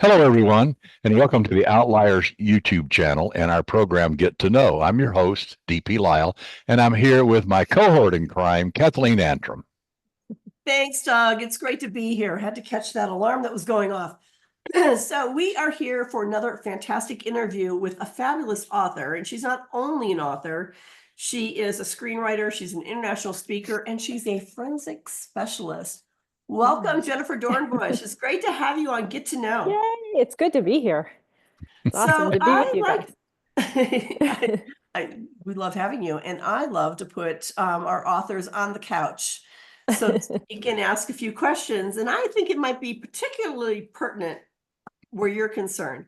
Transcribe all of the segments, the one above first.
Hello, everyone, and welcome to the Outliers YouTube channel and our program Get to Know. I'm your host, DP Lyle, and I'm here with my cohort in crime, Kathleen Antrim. Thanks, Doug. It's great to be here. Had to catch that alarm that was going off. So we are here for another fantastic interview with a fabulous author, and she's not only an author, she is a screenwriter, she's an international speaker, and she's a forensic specialist. Welcome, Jennifer Dornbush. It's great to have you on Get to Know. Yay, it's good to be here. It's awesome to be with you guys. We love having you, and I love to put our authors on the couch so you can ask a few questions, and I think it might be particularly pertinent where you're concerned.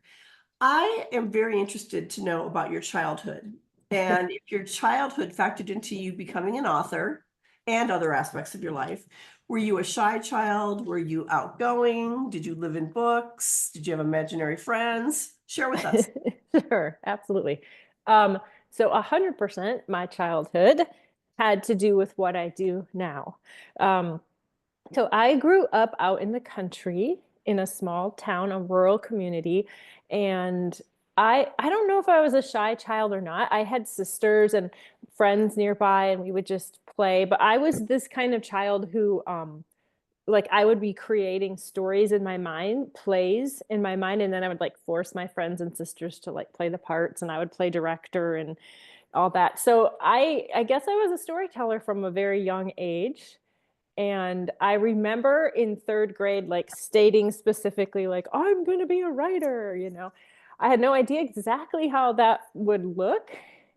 I am very interested to know about your childhood and if your childhood factored into you becoming an author and other aspects of your life. Were you a shy child? Were you outgoing? Did you live in books? Did you have imaginary friends? Share with us. Sure, absolutely. So 100% my childhood had to do with what I do now. So I grew up out in the country in a small town, a rural community, and I don't know if I was a shy child or not. I had sisters and friends nearby, and we would just play. But I was this kind of child who, like, I would be creating stories in my mind, plays in my mind, and then I would like force my friends and sisters to like play the parts, and I would play director and all that. So I guess I was a storyteller from a very young age. And I remember in third grade, like stating specifically, like, I'm going to be a writer, you know. I had no idea exactly how that would look,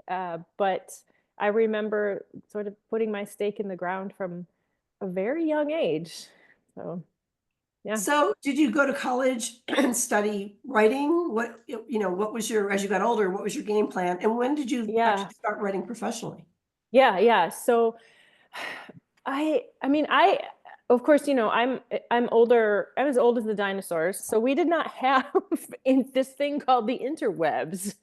but I remember sort of putting my stake in the ground from a very young age. So, yeah. So did you go to college and study writing? What was your, as you got older, what was your game plan? And when did you actually start writing professionally? Yeah. So I of course, I'm older. I'm as old as the dinosaurs. So we did not have in this thing called the interwebs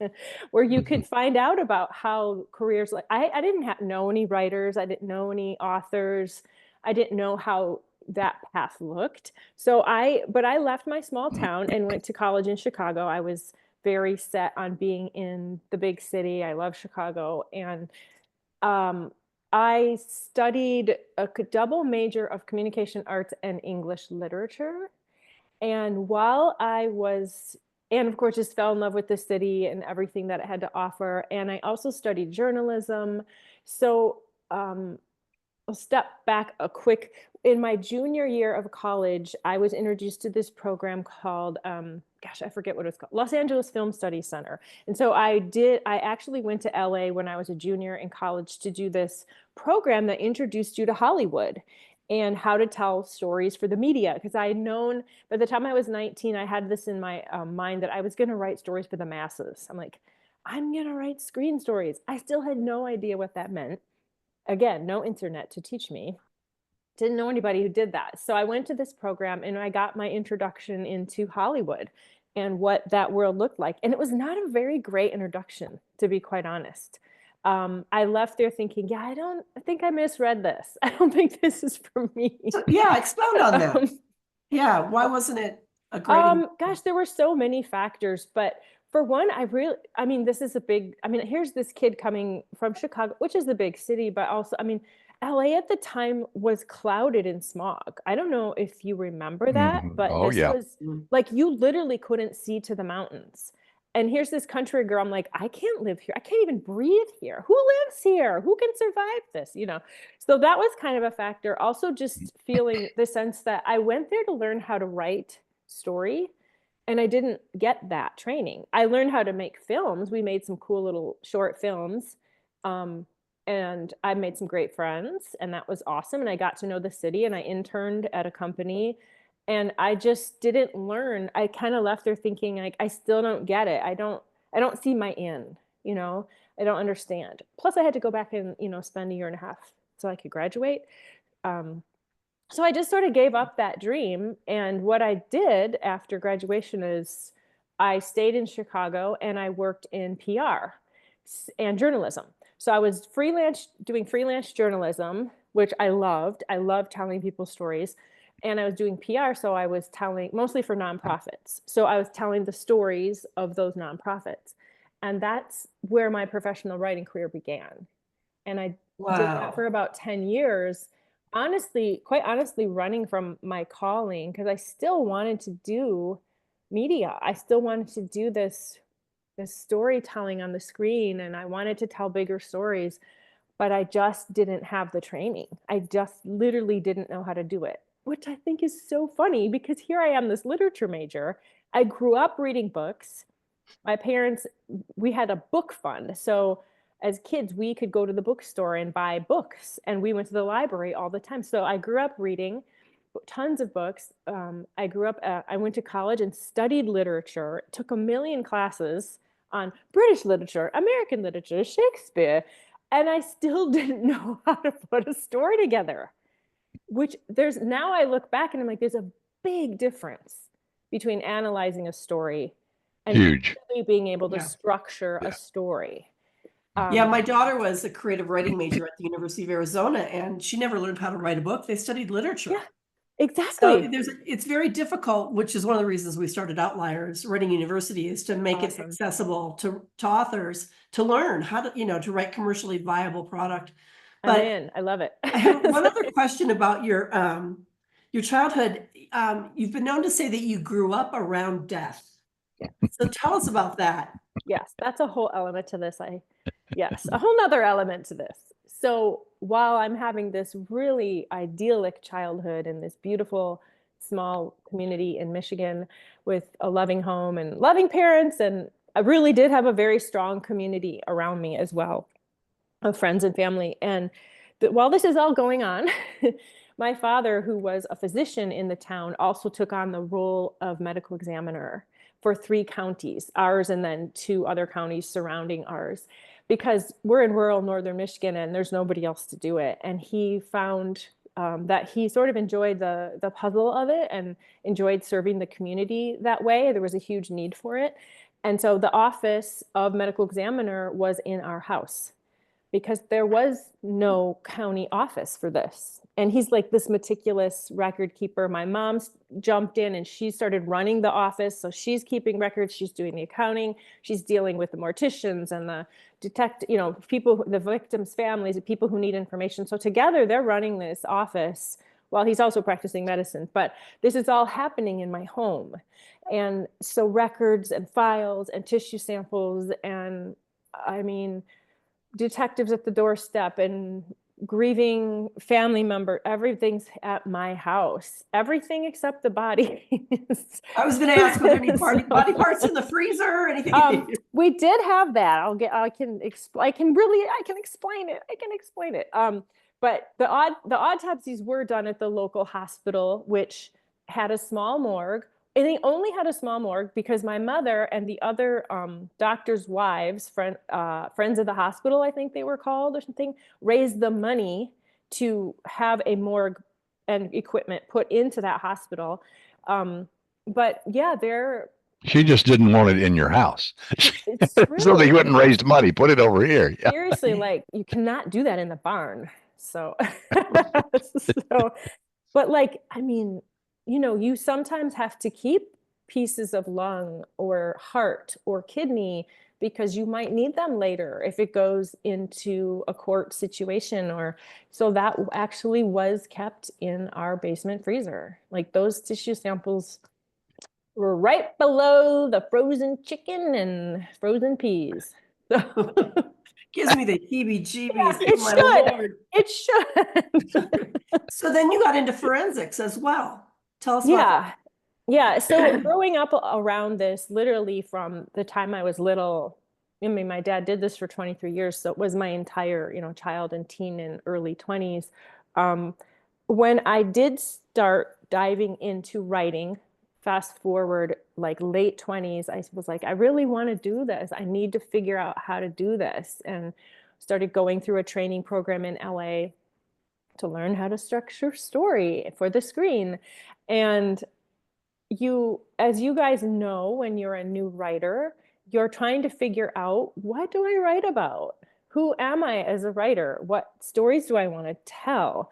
where you could find out about how careers like I didn't know any writers, I didn't know any authors, I didn't know how that path looked. But I left my small town and went to college in Chicago. I was very set on being in the big city. I love Chicago. And I studied a double major of communication arts and English literature. And and of course, just fell in love with the city and everything that it had to offer. And I also studied journalism. So I'll step back a quick. In my junior year of college, I was introduced to this program called, I forget what it was called, Los Angeles Film Studies Center. And so I actually went to LA when I was a junior in college to do this program that introduced you to Hollywood and how to tell stories for the media. Because I had known by the time I was 19, I had this in my mind that I was going to write stories for the masses. I'm like, I'm going to write screen stories. I still had no idea what that meant. Again, no internet to teach me. Didn't know anybody who did that. So I went to this program and I got my introduction into Hollywood and what that world looked like. And it was not a very great introduction, to be quite honest. I left there thinking, I think I misread this. I don't think this is for me. So, yeah, expound on that. Yeah, why wasn't it a great? There were so many factors, but for one, here's this kid coming from Chicago, which is the big city, but also, LA at the time was clouded in smog. I don't know if you remember that, but was like, you literally couldn't see to the mountains. And here's this country girl. I'm like, I can't live here. I can't even breathe here. Who lives here? Who can survive this? So that was kind of a factor. Also, just feeling the sense that I went there to learn how to write story, and I didn't get that training. I learned how to make films. We made some cool little short films. And I made some great friends, and that was awesome. And I got to know the city, and I interned at a company, and I just didn't learn. I kind of left there thinking, like, I still don't get it. I don't see my in, I don't understand. Plus I had to go back and, spend a year and a half so I could graduate. So I just sort of gave up that dream. And what I did after graduation is I stayed in Chicago and I worked in PR and journalism. So I was doing freelance journalism, which I loved. I loved telling people stories. and I was doing PR. So I was telling, mostly for nonprofits. So I was telling the stories of those nonprofits. And that's where my professional writing career began. And I did that for Wow. about 10 years, honestly, quite honestly, running from my calling, because I still wanted to do media. I still wanted to do this storytelling on the screen, and I wanted to tell bigger stories, but I just didn't have the training. I just literally didn't know how to do it, which I think is so funny because here I am, this literature major. I grew up reading books. My parents, we had a book fund. So as kids, we could go to the bookstore and buy books, and we went to the library all the time. So I grew up reading tons of books. I went to college and studied literature, took a million classes on British literature, American literature, Shakespeare, and I still didn't know how to put a story together. Which now I look back and I'm like, there's a big difference between analyzing a story and Huge. really being able to Yeah. structure a story. Yeah, my daughter was a creative writing major at the University of Arizona, and she never learned how to write a book. They studied literature. Yeah, So exactly. it's very difficult, which is one of the reasons we started Outliers Writing University, is to make it Awesome. accessible to authors to learn how to, to write commercially viable product. I'm But in. I love it. I have one other question about your childhood. You've been known to say that you grew up around death. So tell us about that. Yes, that's a whole element to this. Yes, a whole nother element to this. So while I'm having this really idyllic childhood in this beautiful small community in Michigan with a loving home and loving parents, and I really did have a very strong community around me as well, of friends and family. And while this is all going on, my father, who was a physician in the town, also took on the role of medical examiner for 3 counties, ours and then 2 other counties surrounding ours, because we're in rural northern Michigan and there's nobody else to do it. And he found that he sort of enjoyed the puzzle of it and enjoyed serving the community that way. There was a huge need for it. And so the office of medical examiner was in our house, because there was no county office for this. And he's like this meticulous record keeper. My mom jumped in and she started running the office. So she's keeping records, she's doing the accounting, she's dealing with the morticians and the people, the victims' families, the people who need information. So together they're running this office while he's also practicing medicine. But this is all happening in my home. And so records and files and tissue samples, and I mean, detectives at the doorstep and grieving family member, everything's at my house, everything except the body. I was going to ask, were there any body parts in the freezer or anything? We did have that. I can explain it. But the autopsies were done at the local hospital, which had a small morgue. And they only had a small morgue because my mother and the other doctors' wives, friends of the hospital, I think they were called or something, raised the money to have a morgue and equipment put into that hospital. But yeah, She just didn't want it in your house. it's true. So they went and raised money, put it over here. Yeah. Seriously, like you cannot do that in the barn. So, but like, I mean, you sometimes have to keep pieces of lung or heart or kidney because you might need them later if it goes into a court situation. Or so that actually was kept in our basement freezer. Like those tissue samples were right below the frozen chicken and frozen peas. Gives me the heebie-jeebies. Yeah, Oh, my Lord. It should. So then you got into forensics as well. Tell us about that. Yeah. So growing up around this, literally from the time I was little, I mean, my dad did this for 23 years. So it was my entire, child and teen and early 20s. When I did start diving into writing, fast forward like late 20s, I was like, I really want to do this. I need to figure out how to do this. And started going through a training program in LA to learn how to structure story for the screen. And as you guys know, when you're a new writer, you're trying to figure out, what do I write about? Who am I as a writer? What stories do I want to tell?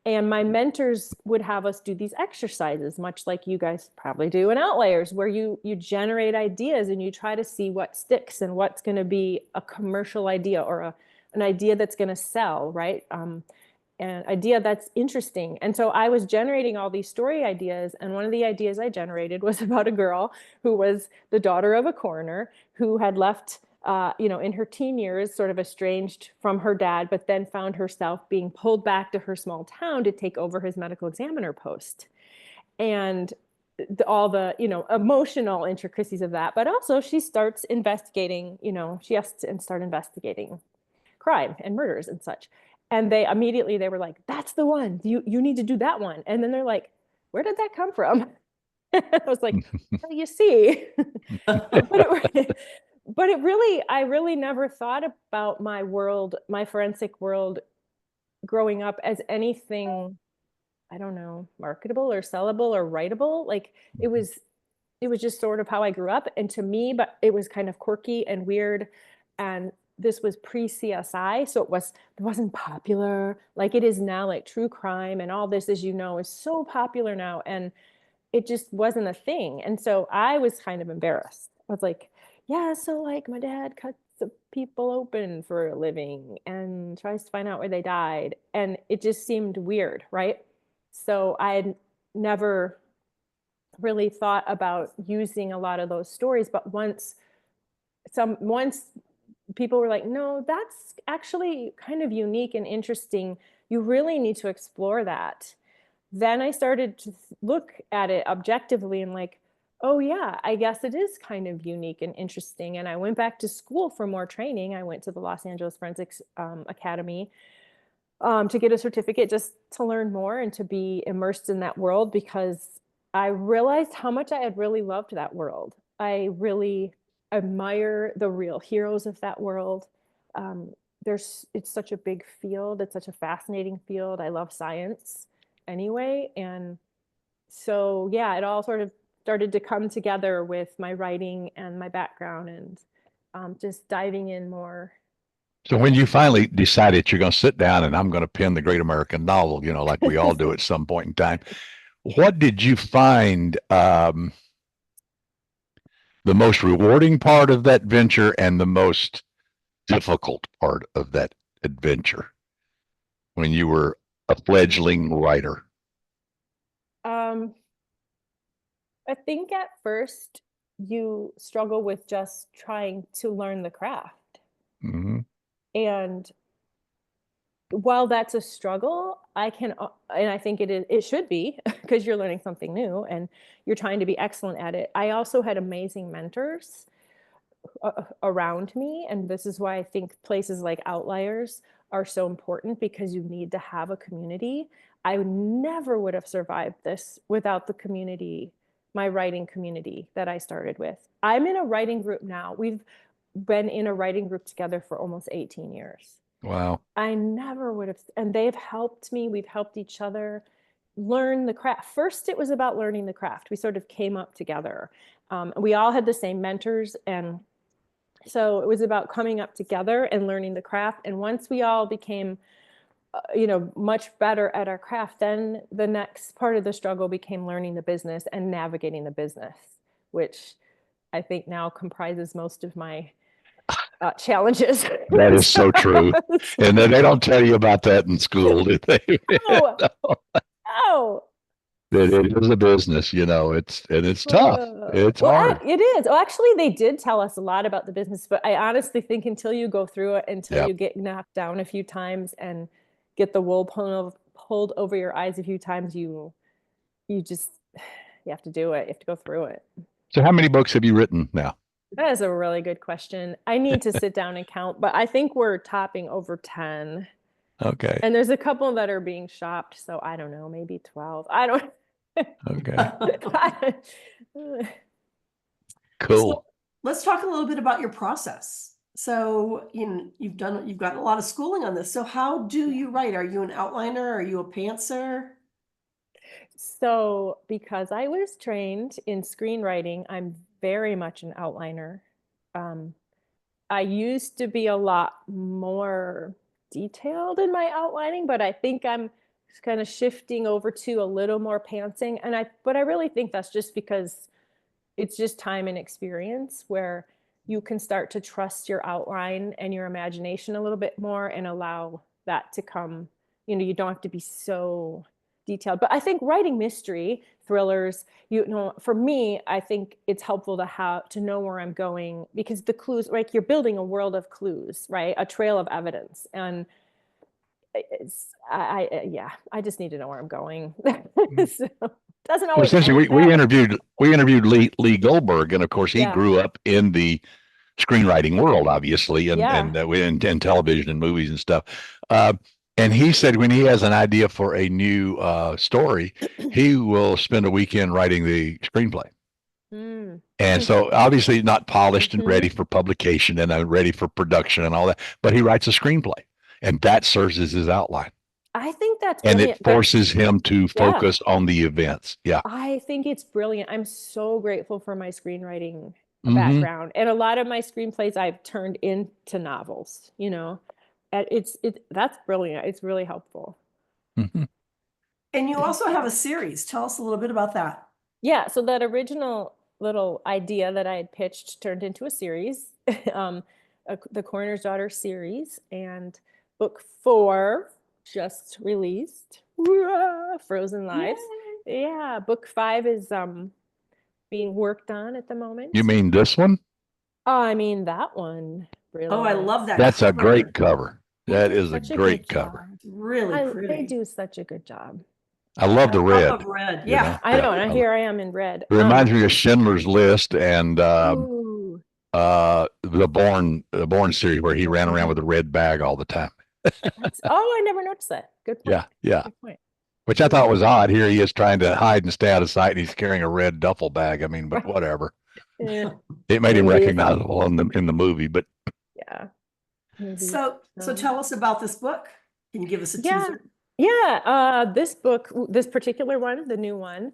And my mentors would have us do these exercises, much like you guys probably do in Outliers, where you generate ideas and you try to see what sticks and what's going to be a commercial idea or an idea that's going to sell, right? An idea that's interesting. And so I was generating all these story ideas. And one of the ideas I generated was about a girl who was the daughter of a coroner who had left in her teen years, sort of estranged from her dad, but then found herself being pulled back to her small town to take over his medical examiner post. And all the, emotional intricacies of that. But also she starts investigating, she has to start investigating crime and murders and such. And they were like, that's the one, you need to do that one. And then they're like, where did that come from? I was like, well, you see. But I really never thought about my world, my forensic world growing up as anything, I don't know, marketable or sellable or writable. Like it was just sort of how I grew up. And to me, but it was kind of quirky and weird. And this was pre-CSI, so it wasn't popular like it is now. Like true crime and all this, as you know, is so popular now. And it just wasn't a thing. And so I was kind of embarrassed. I was like, yeah, so like my dad cuts the people open for a living and tries to find out where they died. And it just seemed weird, right? So I had never really thought about using a lot of those stories. But once people were like, no, that's actually kind of unique and interesting. You really need to explore that. Then I started to look at it objectively and like, oh yeah, I guess it is kind of unique and interesting. And I went back to school for more training. I went to the Los Angeles Forensics Academy to get a certificate just to learn more and to be immersed in that world, because I realized how much I had really loved that world. I really admire the real heroes of that world. It's such a big field. It's such a fascinating field. I love science anyway. And so, yeah, it all sort of started to come together with my writing and my background and just diving in more. So when you finally decided you're going to sit down and I'm going to pen the great American novel, like we all do at some point in time, what did you find the most rewarding part of that venture and the most difficult part of that adventure when you were a fledgling writer? I think at first you struggle with just trying to learn the craft. Mm-hmm. And while that's a struggle, and I think it should be, because you're learning something new and you're trying to be excellent at it. I also had amazing mentors around me. And this is why I think places like Outliers are so important, because you need to have a community. I never would have survived this without the community, my writing community that I started with. I'm in a writing group now. We've been in a writing group together for almost 18 years. Wow. I never would have, and they've helped me. We've helped each other learn the craft. First, it was about learning the craft. We sort of came up together. We all had the same mentors, and so it was about coming up together and learning the craft. And once we all became, much better at our craft, then the next part of the struggle became learning the business and navigating the business, which I think now comprises most of my challenges. That is so true. And then they don't tell you about that in school, do they? No. No. It is a business, it's tough. It's hard. It is. Well, actually, they did tell us a lot about the business, but I honestly think until you go through it, until you get knocked down a few times and get the wool pulled over your eyes a few times, you have to do it. You have to go through it. So how many books have you written now? That is a really good question. I need to sit down and count, but I think we're topping over 10. Okay. And there's a couple that are being shopped, so I don't know, maybe 12. I don't. Okay. Cool. So let's talk a little bit about your process. So, you've gotten a lot of schooling on this. So how do you write? Are you an outliner? Are you a pantser? So because I was trained in screenwriting, I'm very much an outliner. I used to be a lot more detailed in my outlining, but I think I'm kind of shifting over to a little more pantsing. But I really think that's just because it's just time and experience where you can start to trust your outline and your imagination a little bit more and allow that to come. You don't have to be so detailed. But I think writing mystery thrillers, for me, I think it's helpful to know where I'm going, because the clues, like, you're building a world of clues, right? A trail of evidence. And I just need to know where I'm going. So, doesn't always. Essentially, we interviewed Lee Goldberg, and of course he grew up in the screenwriting world, obviously, and in television and movies and stuff. And he said when he has an idea for a new story, he will spend a weekend writing the screenplay. And so obviously not polished and ready for publication and ready for production and all that, but he writes a screenplay, and that serves as his outline. I think that's brilliant. And it forces him to focus on the events. Yeah. I think it's brilliant. I'm so grateful for my screenwriting background. And a lot of my screenplays I've turned into novels, that's brilliant. It's really helpful. And you also have a series. Tell us a little bit about that. Yeah. So that original little idea that I had pitched turned into a series, the Coroner's Daughter series, and book 4 just released. Frozen Lives. Yay. Yeah. Book 5 is being worked on at the moment. You mean this one? Oh, I mean that one. Really. Oh, I love that. That's cover. A great cover. That is a great cover. Really pretty. They do such a good job. I love the red. I love red. Yeah. I know. And here I am in red. It reminds me of Schindler's List and the Bourne series, where he ran around with a red bag all the time. I never noticed that. Good point. Yeah. Good point. Which I thought was odd. Here he is trying to hide and stay out of sight, and he's carrying a red duffel bag. I mean, but whatever. Yeah. It made him recognizable in the movie, but yeah. So tell us about this book. Can you give us a teaser? Yeah. This book, this particular one, the new one,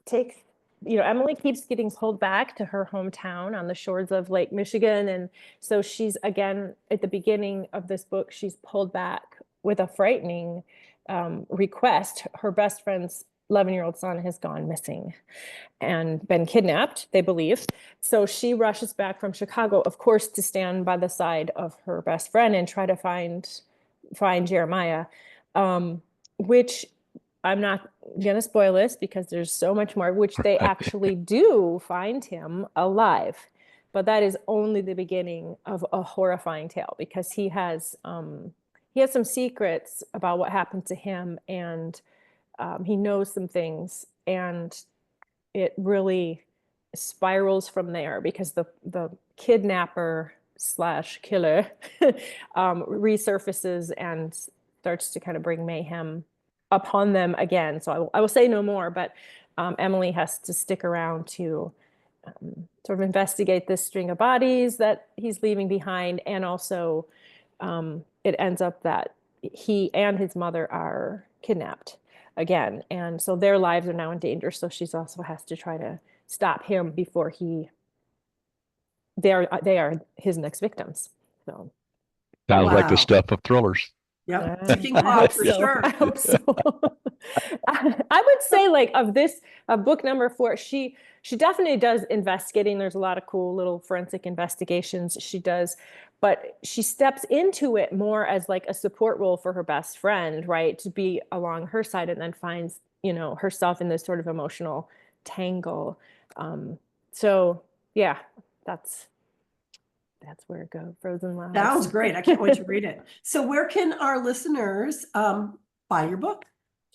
takes, Emily keeps getting pulled back to her hometown on the shores of Lake Michigan. And so she's, again, at the beginning of this book, she's pulled back with a frightening request. Her best friend's 11-year-old son has gone missing and been kidnapped, they believe. So she rushes back from Chicago, of course, to stand by the side of her best friend and try to find Jeremiah, which I'm not going to spoil this because there's so much more, which they actually do find him alive. But that is only the beginning of a horrifying tale, because he has some secrets about what happened to him, and he knows some things, and it really spirals from there, because the kidnapper / killer resurfaces and starts to kind of bring mayhem upon them again. So I will say no more, but Emily has to stick around to sort of investigate this string of bodies that he's leaving behind, and also it ends up that he and his mother are kidnapped again, and so their lives are now in danger. So she's also has to try to stop him before they are his next victims. So sounds like the stuff of thrillers. Yep. For sure. I hope so. I would say, like, of book number 4, she definitely does investigating. There's a lot of cool little forensic investigations she does, but she steps into it more as like a support role for her best friend, right? To be along her side, and then finds, herself in this sort of emotional tangle. So yeah, that's where it goes. Frozen Lives. Sounds great. I can't wait to read it. So where can our listeners buy your book?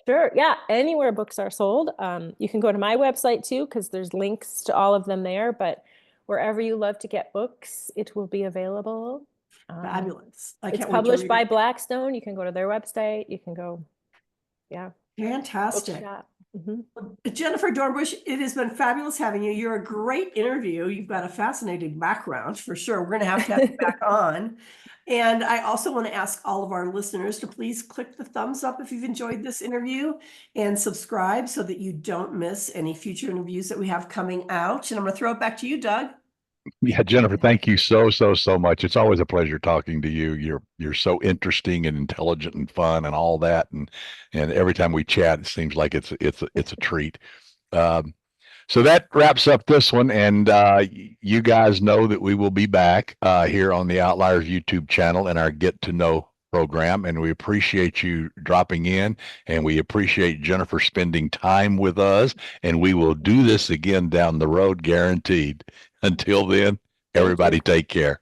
Sure. Yeah. Anywhere books are sold. You can go to my website too, because there's links to all of them there. But wherever you love to get books, it will be available. Fabulous. It's published by Blackstone. You can go to their website. You can go. Yeah. Fantastic. Jennifer Dornbush, it has been fabulous having you. You're a great interview. You've got a fascinating background for sure. We're going to have you back on. And I also want to ask all of our listeners to please click the thumbs up if you've enjoyed this interview, and subscribe so that you don't miss any future interviews that we have coming out. And I'm going to throw it back to you, Doug. Yeah, Jennifer, thank you so much. It's always a pleasure talking to you. You're so interesting and intelligent and fun and all that. And every time we chat, it seems like it's a treat. Um, so that wraps up this one. And you guys know that we will be back here on the Outliers YouTube channel in our Get to Know program. And we appreciate you dropping in, and we appreciate Jennifer spending time with us. And we will do this again down the road, guaranteed. Until then, everybody take care.